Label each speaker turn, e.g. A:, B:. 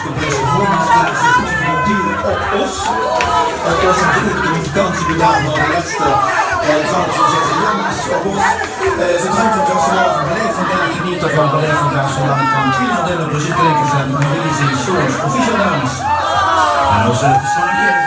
A: Compressor voormansplaats zit mobiel op Os. Dat was natuurlijk in de vakantiebedagen van de laatste trouwens van zeggen, ja, maar op Os. Ze drank van Jassenal van beleid vandaag niet of van beleid vandaag zo lang kan. 20 van de presidenten zijn met Marie in soort. Proficiat dames.
B: En als verslagje